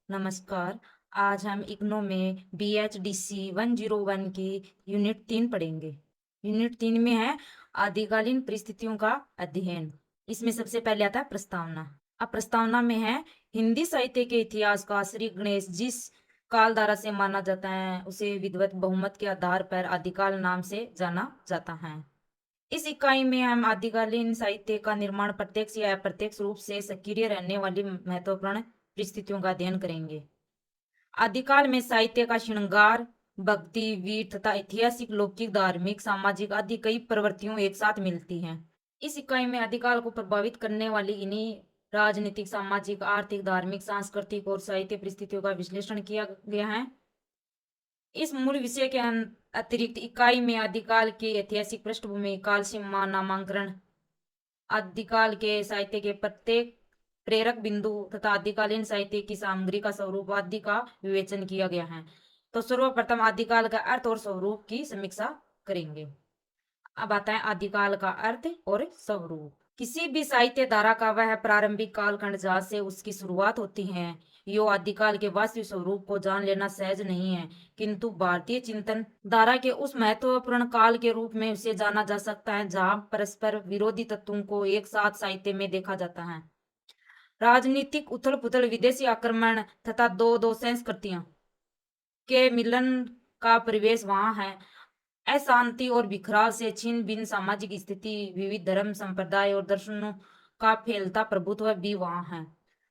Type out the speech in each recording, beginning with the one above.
नमस्कार। आज हम इग्नू में BHDC 101 की यूनिट 3 पढ़ेंगे। यूनिट 3 में है आदिकालीन परिस्थितियों का अध्ययन। इसमें सबसे पहले आता है प्रस्तावना। अब प्रस्तावना में है हिंदी साहित्य के इतिहास का श्री गणेश जिस कालधारा से माना जाता है उसे विधिवत बहुमत के आधार पर आदिकाल नाम से जाना जाता है। इस इकाई में हम आदिकालीन साहित्य का निर्माण प्रत्यक्ष या अप्रत्यक्ष रूप से सक्रिय रहने वाली महत्वपूर्ण परिस्थितियों का अध्ययन करेंगे। आदिकाल में साहित्य का श्रृंगार भक्ति वीर तथा ऐतिहासिक लौकिक धार्मिक सामाजिक आदि कई प्रवृत्तियों एक साथ मिलती हैं। इस इकाई में आदिकाल को प्रभावित करने वाली इन्हीं राजनीतिक सामाजिक आर्थिक धार्मिक सांस्कृतिक और साहित्य परिस्थितियों का विश्लेषण किया गया है। इस मूल विषय के अतिरिक्त इकाई में आदिकाल की ऐतिहासिक पृष्ठभूमि काल सीमा नामांकन आदिकाल के साहित्य के प्रत्येक प्रेरक बिंदु तथा आदिकालीन साहित्य की सामग्री का स्वरूप आदि का विवेचन किया गया है। तो सर्वप्रथम आदिकाल का अर्थ और स्वरूप की समीक्षा करेंगे। अब आता है आदिकाल का अर्थ और स्वरूप। किसी भी साहित्य धारा का वह प्रारंभिक कालखंड जहाँ से उसकी शुरुआत होती है यो आदिकाल के वास्तविक स्वरूप को जान लेना सहज नहीं है, किंतु भारतीय चिंतन धारा के उस महत्वपूर्ण काल के रूप में उसे जाना जा सकता है जहाँ परस्पर विरोधी तत्वों को एक साथ साहित्य में देखा जाता है। राजनीतिक उथल पुथल विदेशी आक्रमण तथा दो संस्कृतियों के मिलन का परिवेश वहां है। अशांति और बिखराव से छिन्न भिन्न सामाजिक स्थिति विविध धर्म संप्रदाय और दर्शनों का फैलता प्रभुत्व भी वहां है।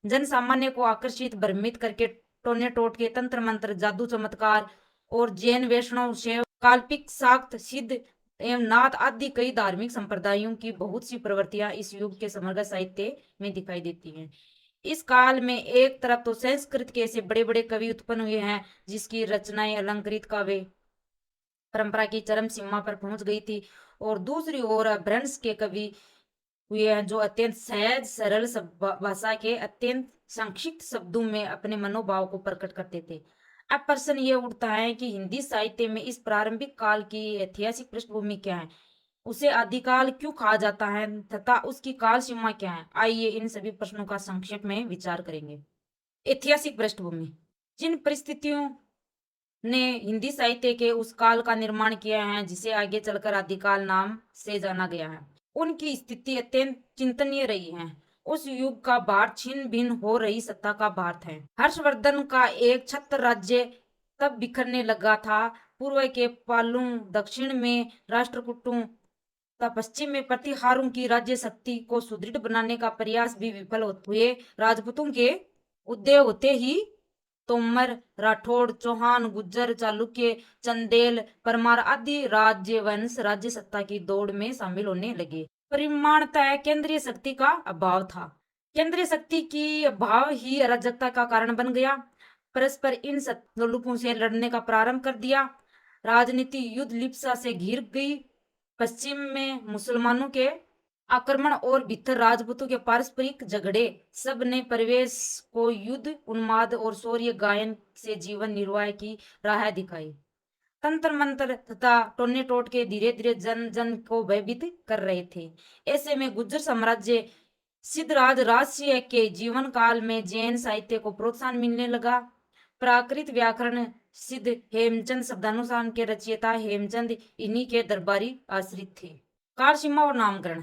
जन सामान्य को आकर्षित भ्रमित करके टोने टोटके तंत्र मंत्र जादू चमत्कार और जैन वैष्णव शैव काल्पिक शाक्त सिद्ध एवं नाथ आदि कई धार्मिक संप्रदायों की बहुत सी प्रवृत्तियां इस युग के समग्र साहित्य में दिखाई देती हैं। इस काल में एक तरफ तो संस्कृत के ऐसे बड़े बड़े कवि उत्पन्न हुए हैं जिसकी रचनाएं अलंकृत काव्य परंपरा की चरम सीमा पर पहुंच गई थी, और दूसरी ओर अपभ्रंश के कवि हुए हैं जो अत्यंत सहज सरल भाषा के अत्यंत संक्षिप्त शब्दों में अपने मनोभाव को प्रकट करते थे। अब प्रश्न ये उठता है कि हिंदी साहित्य में इस प्रारंभिक काल की ऐतिहासिक पृष्ठभूमि क्या है, उसे आदिकाल क्यों कहा जाता है तथा उसकी काल सीमा क्या है। आइए इन सभी प्रश्नों का संक्षेप में विचार करेंगे। ऐतिहासिक पृष्ठभूमि। जिन परिस्थितियों ने हिंदी साहित्य के उस काल का निर्माण किया है जिसे आगे चलकर आदिकाल नाम से जाना गया है, उनकी स्थिति अत्यंत चिंतनीय रही है। उस युग का भारत छिन्न भिन्न हो रही सत्ता का भारत है। हर्षवर्धन का एक छत्र राज्य तब बिखरने लगा था। पूर्व के पालू, दक्षिण में राष्ट्रकूटों तथा पश्चिम में प्रतिहारों की राज्य शक्ति को सुदृढ़ बनाने का प्रयास भी विफल हुए। राजपूतों के उदय होते ही तोमर, राठौड़, चौहान, गुज्जर, चालुक्य, चंदेल, परमार आदि राज्यवंश राज्य सत्ता की दौड़ में शामिल होने लगे। परिमाणतः केंद्रीय शक्ति का अभाव था। केंद्रीय शक्ति की अभाव ही अराजकता का कारण बन गया। परस्पर इन लोलुपों से लड़ने का प्रारंभ कर दिया। राजनीति युद्ध लिप्सा से घिर गई। पश्चिम में मुसलमानों के आक्रमण और भीतर राजपूतों के पारस्परिक झगड़े सब ने परिवेश को युद्ध उन्माद और शौर्य गायन से जीवन निर्वाह की राह दिखाई। तंत्र मंत्र तथा टोने टोटके धीरे धीरे जन जन को भयभीत कर रहे थे। ऐसे में गुर्जर साम्राज्य सिद्धराज राजसिंह के जीवन काल में जैन साहित्य को प्रोत्साहन मिलने लगा। प्राकृत व्याकरण सिद्ध हेमचंद शब्दानुसार के रचयिता हेमचंद इन्हीं के दरबारी आश्रित थे। काल सीमा और नामकरण।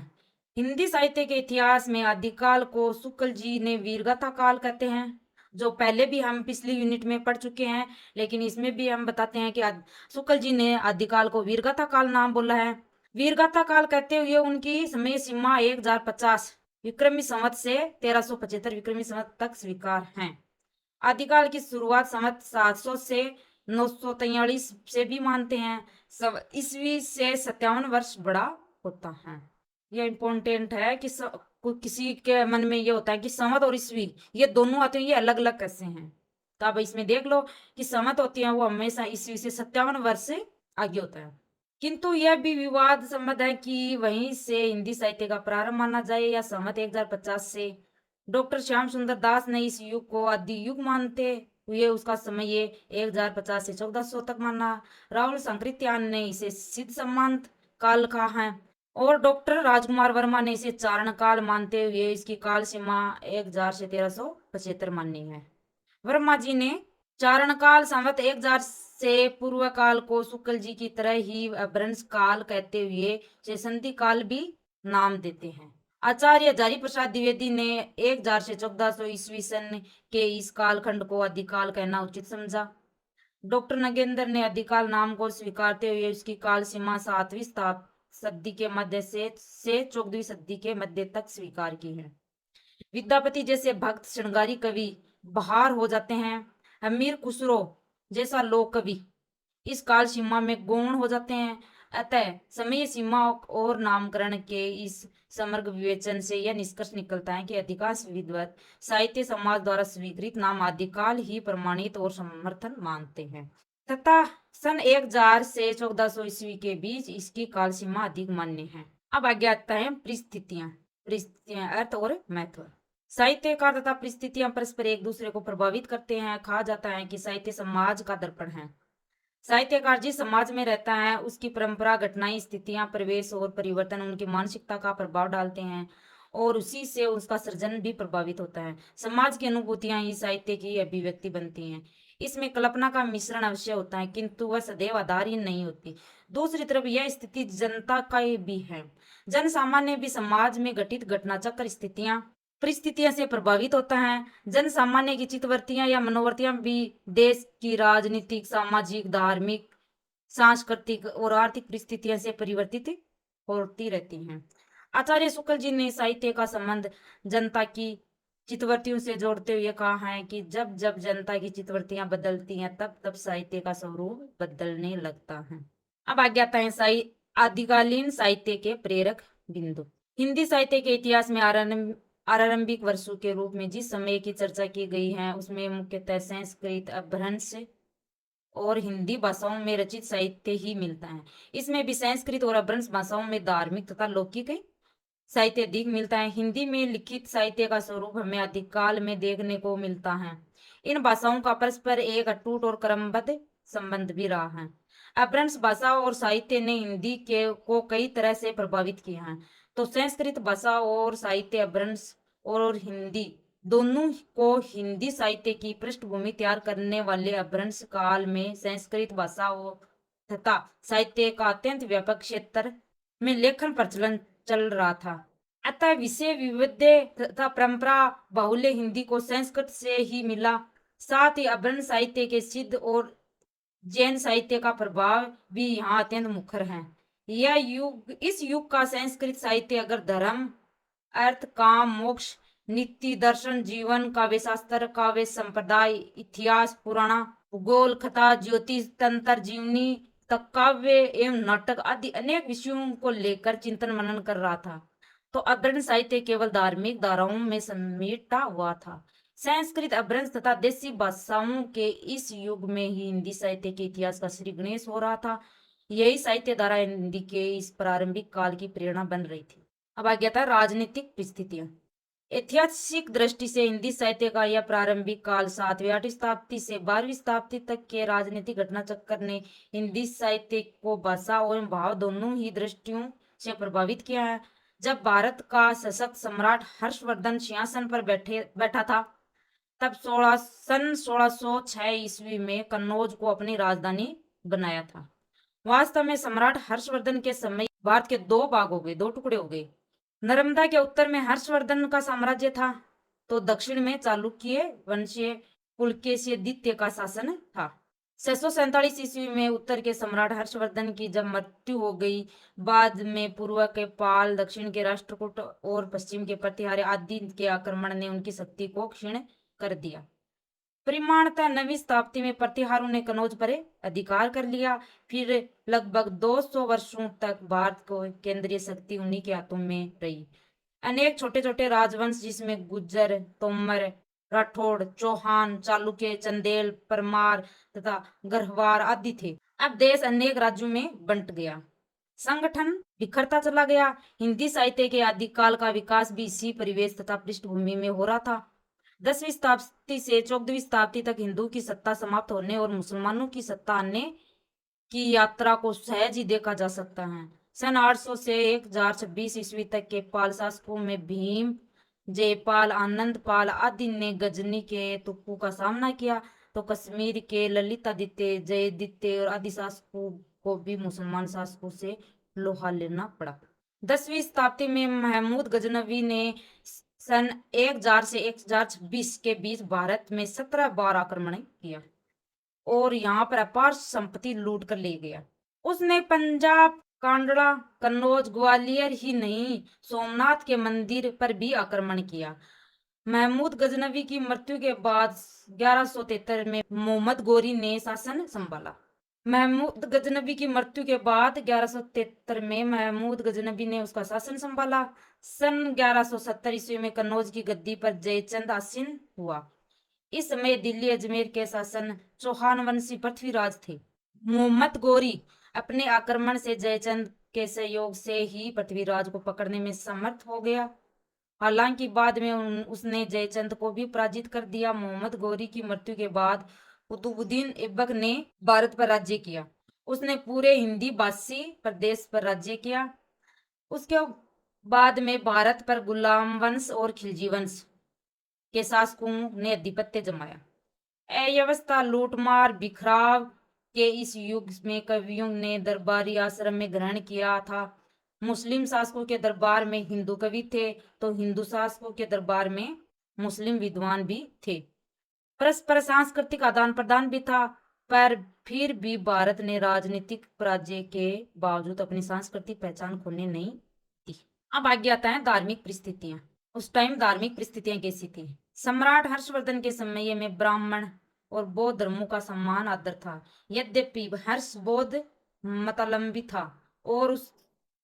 हिंदी साहित्य के इतिहास में आदिकाल को शुक्ल जी ने वीरगाथा काल कहते हैं, जो पहले भी हम पिछली यूनिट में पढ़ चुके हैं, लेकिन इसमें भी हम बताते हैं कि शुक्ल जी ने आदिकाल को वीरगाथा काल नाम बोला है। वीरगाथा काल कहते हुए उनकी समय सीमा 1050 विक्रमी संवत से 1375 विक्रमी संवत तक स्वीकार है। आदिकाल की शुरुआत संवत 700 से 943 से भी मानते हैं। ईस्वी से 57 वर्ष बड़ा होता है। ये इम्पोर्टेंट है कि किसी के मन में ये होता है कि संवत और ईस्वी ये दोनों आते हैं, ये अलग अलग कैसे हैं। तो आप इसमें देख लो कि संवत होती है वो हमेशा ईस्वी से 57 वर्ष से आगे होता है। किंतु यह भी विवाद संबद्ध है कि वहीं से हिंदी साहित्य का प्रारंभ माना जाए या संवत 1050 से। डॉक्टर श्याम सुंदर दास ने इस युग को आदि युग मानते हुए उसका समय ये 1050 से 1400 तक माना। राहुल संकृत्यान ने इसे सिद्ध सम्मांत काल कहा है, और डॉक्टर राजकुमार वर्मा ने इसे चारण काल मानते हुए इसकी काल सीमा 1000 से 1375 मानी है। वर्मा जी ने चारणकाल संवत 1000 से पूर्व काल को शुक्ल जी की तरह ही अपभ्रंश काल कहते हुए शेषंती काल भी नाम देते हैं। आचार्य हजारी प्रसाद द्विवेदी ने 1000 से 1400 ईस्वी सन के इस कालखंड को आदिकाल कहना उचित समझा। डॉक्टर नगेंद्र ने आदिकाल नाम को स्वीकारते हुए उसकी काल सीमा 7वीं सदी के मध्य से 14वीं सदी के मध्य तक स्वीकार की है। विद्यापति जैसे भक्त श्रृंगारी कवि बहार हो जाते हैं। अमीर खुसरो जैसा लोक कवि इस काल सीमा में गौण हो जाते हैं। अतः समय सीमा और नामकरण के इस समग्र विवेचन से यह निष्कर्ष निकलता है कि अधिकांश विद्वत साहित्य समाज द्वारा स्वीकृत नाम आदिकाल ही प्रमाणित और समर्थन मानते हैं तथा सन 1000 से 1400 ईस्वी के बीच इसकी काल सीमा अधिक मान्य है। अब आगे आता है परिस्थितियां अर्थ और महत्व। साहित्यकार तथा परिस्थितियां परस्पर एक दूसरे को प्रभावित करते हैं। कहा जाता है कि साहित्य समाज का दर्पण है। साहित्यकार जिस समाज में रहता है उसकी परंपरा, घटनाएं, स्थितियां, परिवेश और परिवर्तन उनकी मानसिकता का प्रभाव डालते हैं और उसी से उसका सृजन भी प्रभावित होता है। समाज की अनुभूतियां ही साहित्य की अभिव्यक्ति बनती हैं। इसमें कल्पना का मिश्रण अवश्य होता है किंतु वह सदैव आधारहीन नहीं होती। दूसरी तरफ यह स्थिति जनता का भी है। जन सामान्य भी समाज में घटित घटनाचक्र, स्थितियां, परिस्थितियों से प्रभावित होता है। जन सामान्य की चित्तवृत्तियां या मनोवृत्तियां भी देश की राजनीतिक, सामाजिक, धार्मिक, सांस्कृतिक और आर्थिक परिस्थितियों से परिवर्तित होती रहती हैं। आचार्य शुक्ल जी ने साहित्य का संबंध जनता की चित्तवृत्तियों से जोड़ते हुए कहा है कि जब जब जनता की चित्तवृत्तियां बदलती हैं तब तब साहित्य का स्वरूप बदलने लगता है। अब आगे आता है आदिकालीन साहित्य के प्रेरक बिंदु। हिंदी साहित्य के इतिहास में आरंभिक वर्षों के रूप में जिस समय की चर्चा की गई है उसमें मुख्यतः संस्कृत, अपभ्रंश और हिंदी भाषाओं में रचित साहित्य ही मिलता है। इसमें भी संस्कृत और अपभ्रंश भाषाओं में धार्मिक तथा लौकिक साहित्य अधिक मिलता है। हिंदी में लिखित साहित्य का स्वरूप हमें आदिकाल में देखने को मिलता है। इन भाषाओं का परस्पर एक अटूट और क्रमबद्ध संबंध भी रहा है। अपभ्रंश भाषा और साहित्य ने हिंदी के को कई तरह से प्रभावित किया है। तो संस्कृत भाषा और साहित्य, अपभ्रंश और हिंदी दोनों को हिंदी साहित्य की पृष्ठभूमि तैयार करने वाले अपभ्रंश काल में संस्कृत भाषा तथा साहित्य का अत्यंत व्यापक क्षेत्र में लेखन प्रचलन चल रहा था। अतः विषय विविधे तथा परंपरा बाहुल्य हिंदी को संस्कृत से ही मिला। साथ ही अपभ्रंश साहित्य के सिद्ध और जैन साहित्य का प्रभाव भी यहाँ अत्यंत मुखर है। इस युग का संस्कृत साहित्य अगर धर्म, अर्थ, काम, मोक्ष, नीति, दर्शन, जीवन, काव्य शास्त्र, काव्य संप्रदाय, इतिहास, पुराण, भूगोल, कथा, ज्योतिष, तंत्र, जीवनी तक काव्य एवं नाटक आदि अनेक विषयों को लेकर चिंतन मनन कर रहा था तो अपभ्रंश साहित्य केवल धार्मिक धाराओं में समेटा हुआ था। संस्कृत, अपभ्रंश तथा देसी भाषाओं के इस युग में ही हिंदी साहित्य के इतिहास का श्री गणेश हो रहा था। यही साहित्य धारा हिंदी के इस प्रारंभिक काल की प्रेरणा बन रही थी। अब आ गया था राजनीतिक परिस्थितियां। ऐतिहासिक दृष्टि से हिंदी साहित्य का यह प्रारंभिक काल 7वीं-8वीं शताब्दी से 12वीं शताब्दी तक के राजनीतिक घटनाचक्र ने हिंदी साहित्य को भाषा और भाव दोनों ही दृष्टियों से प्रभावित किया है। जब भारत का सशक्त सम्राट हर्षवर्धन सिंहासन पर बैठा था तब सन 1606 ईस्वी में कन्नौज को अपनी राजधानी बनाया था। वास्तव में सम्राट हर्षवर्धन के समय भारत के दो टुकड़े हो गए। नर्मदा के उत्तर में हर्षवर्धन का साम्राज्य था तो दक्षिण में चालुक्य वंशीय पुलकेशी द्वितीय का शासन था। 647 ईस्वी में उत्तर के सम्राट हर्षवर्धन की जब मृत्यु हो गई, बाद में पूर्व के पाल, दक्षिण के राष्ट्रकूट और पश्चिम के प्रतिहार आदि के आक्रमण ने उनकी शक्ति को क्षीण कर दिया। परिमाणतः 9वीं शताब्दी में प्रतिहारों ने कन्नौज पर अधिकार कर लिया। फिर लगभग 200 वर्षों तक भारत को केंद्रीय शक्ति उन्हीं के हाथों में रही। अनेक छोटे छोटे राजवंश जिसमें गुज्जर, तोमर, राठौड़, चौहान, चालुक्य, चंदेल, परमार तथा गढ़वाल आदि थे। अब देश अनेक राज्यों में बंट गया, संगठन बिखरता चला गया। हिंदी साहित्य के आदिकाल का विकास भी इसी परिवेश तथा पृष्ठभूमि में हो रहा था। 10वीं शताब्दी से 14वीं शताब्दी तक हिंदू की सत्ता समाप्त होने और मुसलमानों की सत्ता आने की यात्रा को सहज ही देखा जा सकता है। सन 800 से 1026 ईस्वी तक के पाल शासकों में भीम, जयपाल, आनंदपाल आदि ने गजनी के तुक्कों का सामना किया, तो कश्मीर के ललितादित्य, जयदित्य और आदि शासकों को भी मुसलमान शासकों से लोहा लेना पड़ा। 10वीं शताब्दी में महमूद गजनवी ने सन 1000 से 1026 के बीच भारत में 17 बार आक्रमण किया और यहाँ पर अपार संपत्ति लूट कर ले गया। उसने पंजाब, कांगड़ा, कन्नौज, ग्वालियर ही नहीं, सोमनाथ के मंदिर पर भी आक्रमण किया। महमूद गजनवी की मृत्यु के बाद 1173 में मोहम्मद गोरी ने शासन संभाला। महमूद गजनबी की मृत्यु के बाद 1173 में महमूद गजनबी ने उसका शासन संभाला। सन 1170 ईस्वी में कन्नौज की गद्दी पर जयचंद आसीन हुआ। इस समय दिल्ली अजमेर के शासन चौहान वंशी पृथ्वीराज थे। मोहम्मद गोरी अपने आक्रमण से जयचंद के सहयोग से ही पृथ्वीराज को पकड़ने में समर्थ हो गया। हालांकि बाद में उसने जयचंद को भी पराजित कर दिया। मोहम्मद गोरी की मृत्यु के बाद कुतुबुद्दीन ऐबक ने भारत पर राज्य किया। उसने पूरे हिंदी भाषी प्रदेश पर राज्य किया। उसके बाद में भारत पर गुलाम वंश और खिलजी वंश के शासकों ने आधिपत्य जमाया। अव्यवस्था, लूटमार, बिखराव के इस युग में कवियों ने दरबारी आश्रम में ग्रहण किया था। मुस्लिम शासकों के दरबार में हिंदू कवि थे, तो हिंदू शासकों के दरबार में मुस्लिम विद्वान भी थे। परस्पर सांस्कृतिक आदान प्रदान भी था, पर फिर भी भारत ने राजनीतिक पराजय के बावजूद अपनी सांस्कृतिक पहचान खोने नहीं दी। अब आगे आता है धार्मिक परिस्थितियां। उस टाइम धार्मिक परिस्थितियां कैसी थी? सम्राट हर्षवर्धन के समय में ब्राह्मण और बौद्ध धर्मों का सम्मान आदर था। यद्यपि हर्ष बौद्ध मतावलंबी था और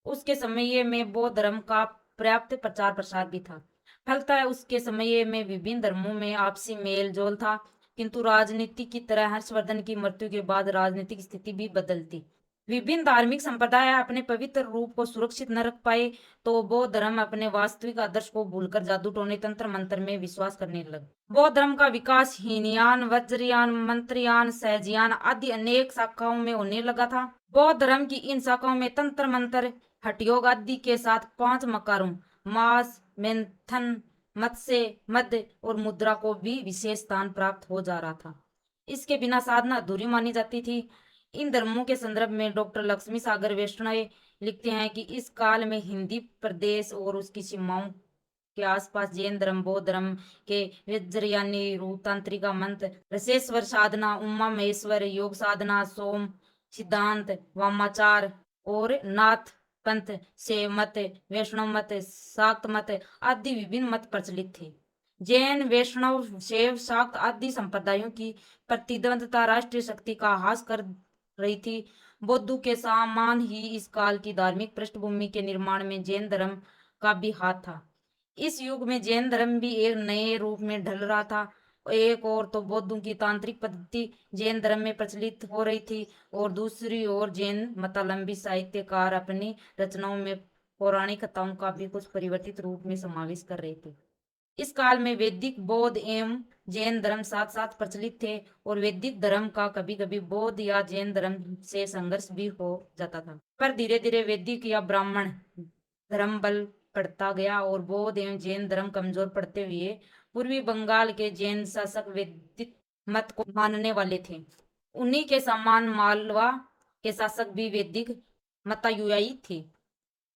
उसके समय में बौद्ध धर्म का पर्याप्त प्रचार प्रसार भी था। फलतः उसके समय में विभिन्न धर्मों में आपसी मेल जोल था, किंतु राजनीति की तरह हर्षवर्धन की मृत्यु के बाद राजनीतिक स्थिति भी बदलती। विभिन्न धार्मिक संप्रदाय अपने पवित्र रूप को सुरक्षित न रख पाए, तो बौद्ध धर्म अपने वास्तविक आदर्श को भूलकर जादू टोने, तंत्र मंत्र में विश्वास करने लगा। बौद्ध धर्म का विकास हीनयान, वज्रयान, मंत्रयान, सहजयान आदि अनेक शाखाओं में होने लगा था। बौद्ध धर्म की इन शाखाओं में तंत्र मंत्र, हठयोग आदि के साथ 5 मकारों मास, मेंथन, मत्स्य, मध्य और मुद्रा को भी विशेष स्थान प्राप्त हो जा रहा था। इसके बिना साधना अधूरी मानी जाती थी। इन धर्मों के संदर्भ में डॉक्टर लक्ष्मी सागर वैष्णव लिखते हैं कि इस काल में हिंदी प्रदेश और उसकी सीमाओं के आसपास जैन धर्म, बौद्ध धर्म के वज्रयानी रूप, तांत्रिका मंत्र, रसेश्वर साधना, उमा महेश्वर योग साधना, सोम सिद्धांत, वामाचार और नाथ पंथ, शैव मत, वैष्णव मत, शाक्त मत आदि विभिन्न मत प्रचलित थे। जैन, वैष्णव, शैव, शाक्त आदि संप्रदायों की प्रतिद्वंदता राष्ट्रीय शक्ति का ह्रास कर रही थी। बौद्धों के समान ही इस काल की धार्मिक पृष्ठभूमि के निर्माण में जैन धर्म का भी हाथ था। इस युग में जैन धर्म भी एक नए रूप में ढल रहा था। एक और तो बौद्धों की तांत्रिक पद्धति जैन धर्म में प्रचलित हो रही थी और दूसरी ओर जैन मतावलंबी साहित्यकार अपनी रचनाओं में पौराणिक कथाओं का भी कुछ परिवर्तित रूप में समावेश कर रहे थे। इस काल में वैदिक, बौद्ध एवं जैन धर्म साथ साथ प्रचलित थे और वैदिक धर्म का कभी कभी बौद्ध या जैन धर्म से संघर्ष भी हो जाता था। पर धीरे धीरे वैदिक या ब्राह्मण धर्म बल पड़ता गया और बौद्ध एवं जैन धर्म कमजोर पड़ते हुए पूर्वी बंगाल के जैन शासक वैदिक मत को मानने वाले थे। उन्हीं के समान मालवा के शासक भी वैदिक मतानुयायी थे।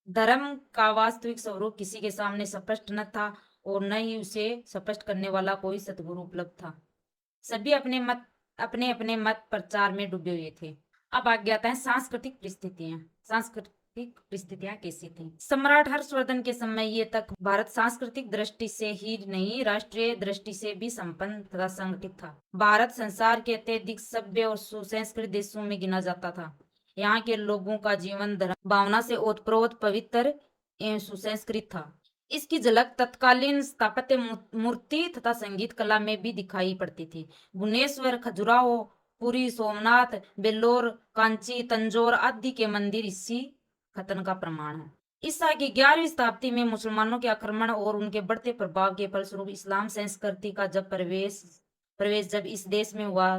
धर्म का वास्तविक स्वरूप किसी के सामने स्पष्ट न था और न ही उसे स्पष्ट करने वाला कोई सद्गुरु उपलब्ध था। सभी अपने अपने मत प्रचार में डूबे हुए थे। अब आगे आता है सांस्कृतिक परिस्थितियां। सांस्कृतिक परिस्थितियां कैसी थी? सम्राट हर्षवर्धन के समय ये तक भारत सांस्कृतिक दृष्टि से ही नहीं, राष्ट्रीय दृष्टि से भी संपन्न तथा संगठित था। भारत संसार के अत्यधिक सभ्य और सुसंस्कृत देशों में गिना जाता था। यहाँ के लोगों का जीवन धर्म भावना से ओतप्रोत, पवित्र एवं सुसंस्कृत था। इसकी झलक तत्कालीन स्थापत्य मूर्ति तथा संगीत कला में भी दिखाई पड़ती थी। भुवनेश्वर, खजुराहो, पुरी, सोमनाथ, बेल्लोर, कांची, तंजौर आदि के मंदिर इसी कथन का प्रमाण है। ईसा की 11वीं शताब्दी में मुसलमानों के आक्रमण और उनके बढ़ते प्रभाव के फलस्वरूप इस्लाम संस्कृति का जब प्रवेश जब इस देश में हुआ,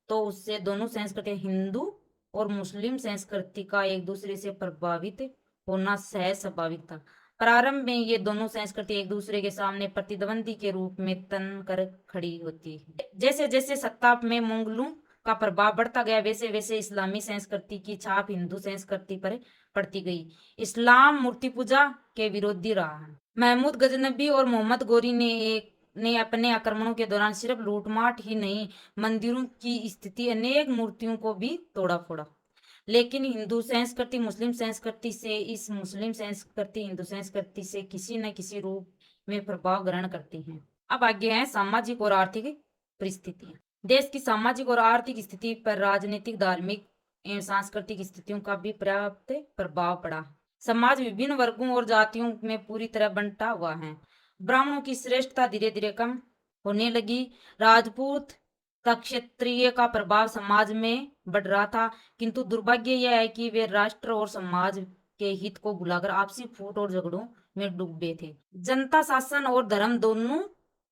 तो उससे दोनों संस्कृति हिंदू और मुस्लिम संस्कृति का एक दूसरे से प्रभावित होना सहज स्वाभाविक था। प्रारंभ में ये दोनों संस्कृति एक दूसरे के सामने प्रतिद्वंदी के रूप में तन कर खड़ी होती है। जैसे जैसे सत्ता में मुगलों का प्रभाव बढ़ता गया, वैसे वैसे इस्लामी संस्कृति की छाप हिंदू संस्कृति पर पड़ती गई। इस्लाम मूर्ति पूजा के विरोधी रहा है। महमूद गजनबी और मोहम्मद गौरी ने अपने आक्रमणों के दौरान सिर्फ लूटमार ही नहीं, मंदिरों की स्थिति अनेक मूर्तियों को भी तोड़ा फोड़ा। लेकिन हिंदू संस्कृति मुस्लिम संस्कृति से हिंदू संस्कृति से किसी न किसी रूप में प्रभाव ग्रहण करती हैं। अब आगे है सामाजिक और आर्थिक परिस्थितियां। देश की सामाजिक और आर्थिक स्थिति पर राजनीतिक, धार्मिक एवं सांस्कृतिक स्थितियों का भी पर्याप्त प्रभाव पड़ा। समाज विभिन्न वर्गों और जातियों में पूरी तरह बंटा हुआ है। ब्राह्मणों की श्रेष्ठता धीरे धीरे कम होने लगी। राजपूत तक क्षत्रिय का प्रभाव समाज में बढ़ रहा था, किंतु दुर्भाग्य यह है कि वे राष्ट्र और समाज के हित को भुलाकर आपसी फूट और झगड़ों में डूबे थे। जनता शासन और धर्म दोनों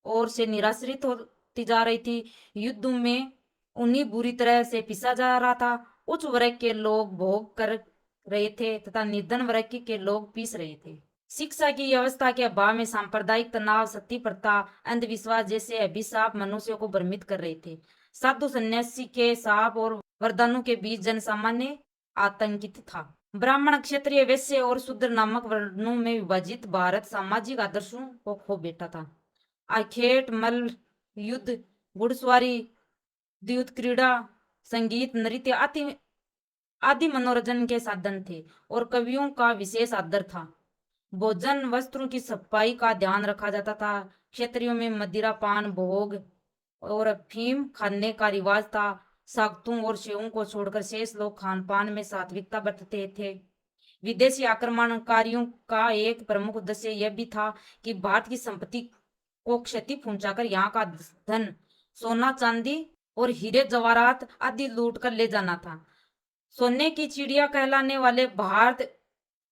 ओर से निराश्रित होती जा रही थी। युद्ध में उन्हें बुरी तरह से पिसा जा रहा था। उच्च वर्ग के लोग भोग कर रहे थे तथा निर्धन वर्ग के लोग पीस रहे थे। शिक्षा की व्यवस्था के अभाव में सांप्रदायिक तनाव, सती प्रथा, अंधविश्वास जैसे अभिशाप मनुष्यों को भ्रमित कर रहे थे। साधु सन्यासी के शाप और वरदानों के बीच जनसामान्य आतंकित था। ब्राह्मण, क्षत्रिय, वैश्य और शूद्र नामक वर्णों में विभाजित भारत सामाजिक आदर्शों को खो बैठा था। आखेट, मल्ल युद्ध, घुड़सवारी, द्यूत क्रीड़ा, संगीत, नृत्य आदि मनोरंजन के साधन थे और कवियों का विशेष आदर था। भोजन, वस्त्रों की सफाई का ध्यान रखा जाता था। क्षेत्रियों में मदिरा पान, भोग और अफीम खाने का रिवाज था। सागतों और सेवों को छोड़कर शेष लोग खान पान में सात्विकता बरतते थे। विदेशी आक्रमणकारियों का एक प्रमुख उद्देश्य यह भी था कि भारत की संपत्ति को क्षति पहुंचाकर यहाँ का धन, सोना चांदी और हीरे जवाहरात आदि लूट कर ले जाना था। सोने की चिड़िया कहलाने वाले भारत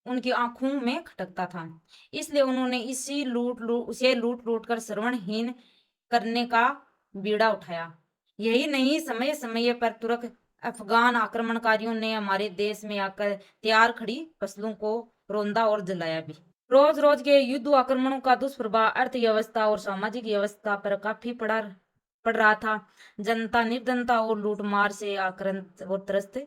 उनकी आंखों में खटकता था, इसलिए उन्होंने उसे लूट लूट कर श्रवणहीन करने का बीड़ा उठाया। यही नहीं, समय समय पर तुर्क, अफगान आक्रमणकारियों ने हमारे देश में आकर तैयार खड़ी फसलों को रौंदा और जलाया भी। रोज रोज के युद्ध आक्रमणों का दुष्प्रभाव अर्थव्यवस्था और सामाजिक व्यवस्था पर काफी पड़ रहा था। जनता निर्धनता और लूटमार से आक्रांत और त्रस्त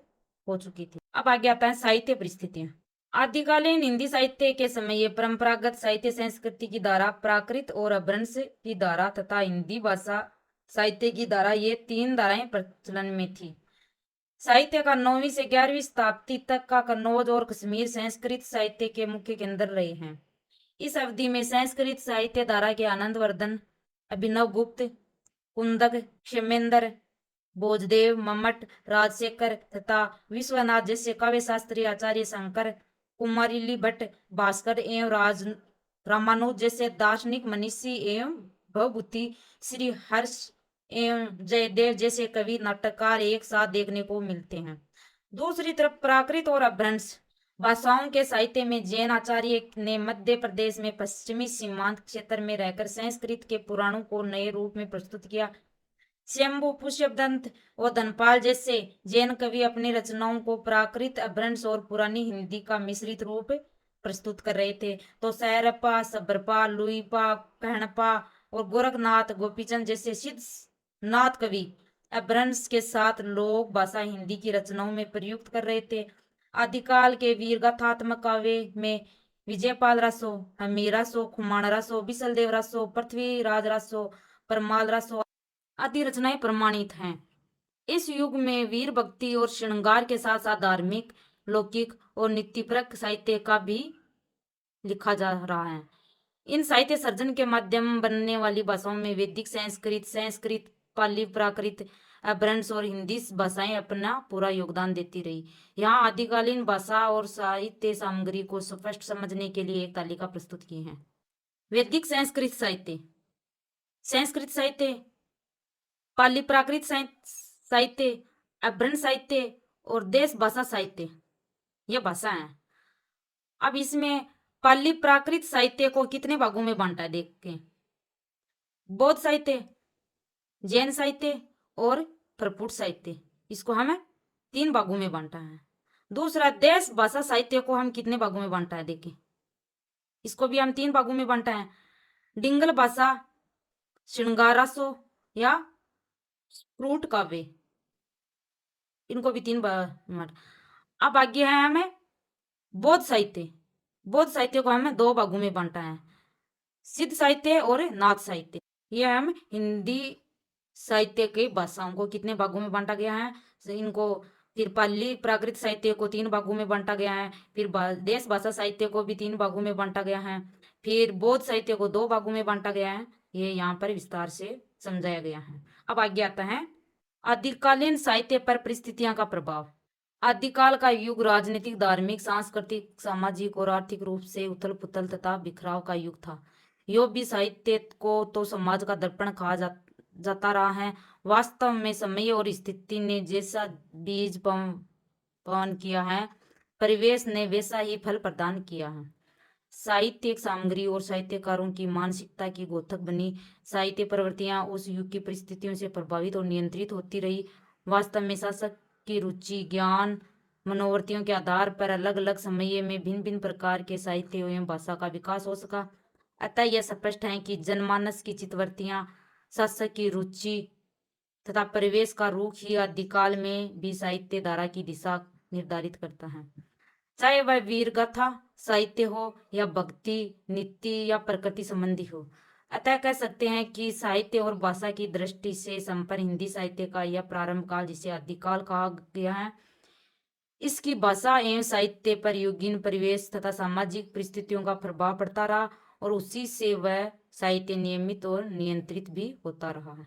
हो चुकी थी। अब आगे आता है साहित्य परिस्थितियां। आदिकालीन हिंदी साहित्य के समय परंपरागत साहित्य संस्कृति की धारा, प्राकृत और अपभ्रंश की धारा तथा हिंदी भाषा साहित्य की धारा, ये तीन धाराएं प्रचलन में थी। साहित्य का 9वीं से 11वीं शताब्दी तक का कन्नौज और कश्मीर संस्कृत साहित्य के मुख्य केंद्र रहे हैं। इस अवधि में संस्कृत साहित्य धारा के आनंदवर्धन, अभिनव गुप्त, कुंदक, क्षेमेंद्र, भोजदेव, मम्मट, राजशेखर तथा विश्वनाथ जैसे काव्य शास्त्री, आचार्य शंकर, कुमारिली भट्ट, भास्कर एवं रामानुज जैसे दार्शनिक मनीषी एवं भवभूति, श्री हर्ष एवं जयदेव जैसे कवि, नाटककार एक साथ देखने को मिलते हैं। दूसरी तरफ प्राकृत और अपभ्रंश भाषाओं के साहित्य में जैन आचार्य ने मध्य प्रदेश में पश्चिमी सीमांत क्षेत्र में रहकर संस्कृत के पुराणों को नए रूप में प्रस्तुत किया। शंभु, पुष्यदंत और धनपाल जैसे जैन कवि अपनी रचनाओं को प्राकृत, अपभ्रंश और पुरानी हिंदी का मिश्रित रूप प्रस्तुत कर रहे थे। तो सैरपा, सबरपा, लुईपा, कहणपा और गोरखनाथ, गोपीचंद जैसे सिद्ध नाथ कवि अपभ्रंश के साथ लोक भाषा हिंदी की रचनाओं में प्रयुक्त कर रहे थे। आदिकाल के वीर गाथात्मक काव्य में विजयपाल रासो, हमीर रासो, खुमान रासो, बिसलदेव रासो, पृथ्वीराज रासो, परमाल रासो आदि रचनाएं प्रमाणित हैं। इस युग में वीर भक्ति और श्रृंगार के साथ साथ धार्मिक, लौकिक और नीतिपरक साहित्य का भी लिखा जा रहा है। इन साहित्य सर्जन के माध्यम बनने वाली भाषाओं में वैदिक संस्कृत, पाली, प्राकृत, अपभ्रंश और हिंदी भाषाएं अपना पूरा योगदान देती रही। यहाँ आदिकालीन भाषा और साहित्य सामग्री को स्पष्ट समझने के लिए एक तालिका प्रस्तुत की है। वैदिक संस्कृत साहित्य, पाली प्राकृत साहित्य, अपभ्रंश साहित्य और देश भाषा साहित्य, ये भाषा है। अब इसमें पाली प्राकृत साहित्य को कितने भागों में बांटा है देखें। बौद्ध साहित्य, जैन साहित्य और प्रपुट साहित्य, इसको हमें 3 भागों में बांटा है। दूसरा, देश भाषा साहित्य को हम कितने भागों में बांटा है देखें। इसको भी हम 3 भागों में बांटा है। डिंगल भाषा, श्रृंगारासो या फ्रूट काव्य, इनको भी 3 भाग। अब आगे है हमें बौद्ध साहित्य। बौद्ध साहित्य को हमें 2 भागों में बांटा है, सिद्ध साहित्य और नाथ साहित्य। ये हम हिंदी साहित्य के भाषाओं को कितने भागों में बांटा गया है, इनको फिर पाली प्राकृत साहित्य को 3 भागों में बांटा गया है, फिर देश भाषा साहित्य को भी 3 भागों में बांटा गया है, फिर बौद्ध साहित्य को 2 भागों में बांटा गया है। ये यहाँ पर विस्तार से समझाया गया है। अब आगे आता है आदिकालीन साहित्य पर परिस्थितियां का प्रभाव। आदिकाल का युग राजनीतिक, धार्मिक, सांस्कृतिक, सामाजिक और आर्थिक रूप से उथल पुथल तथा बिखराव का युग था। यो भी साहित्य को तो समाज का दर्पण कहा जाता रहा है। वास्तव में समय और स्थिति ने जैसा बीज पवन किया है, परिवेश ने वैसा ही फल प्रदान किया है। साहित्यिक सामग्री और साहित्यकारों की मानसिकता की द्योतक बनी। साहित्य प्रवृत्तियां उस युग की परिस्थितियों से प्रभावित और नियंत्रित होती रही। वास्तव में शासक की रुचि, ज्ञान, मनोवृत्तियों के आधार पर अलग अलग समय में भिन्न भिन्न प्रकार के साहित्य एवं भाषा का विकास हो सका। अतः यह स्पष्ट है कि जनमानस की चित्तवृत्तियां, शासक की रुचि तथा परिवेश का रुख ही आदिकाल में भी साहित्य धारा की दिशा निर्धारित करता है। चाहे वह वीर गाथा साहित्य हो या भक्ति, नीति या प्रकृति संबंधी हो। अतः कह सकते हैं कि साहित्य और भाषा की दृष्टि से संपूर्ण हिंदी साहित्य का यह प्रारंभ काल, जिसे आदिकाल कहा गया है, इसकी भाषा एवं साहित्य पर युगीन परिवेश तथा सामाजिक परिस्थितियों का प्रभाव पड़ता रहा और उसी से वह साहित्य नियमित और नियंत्रित भी होता रहा है।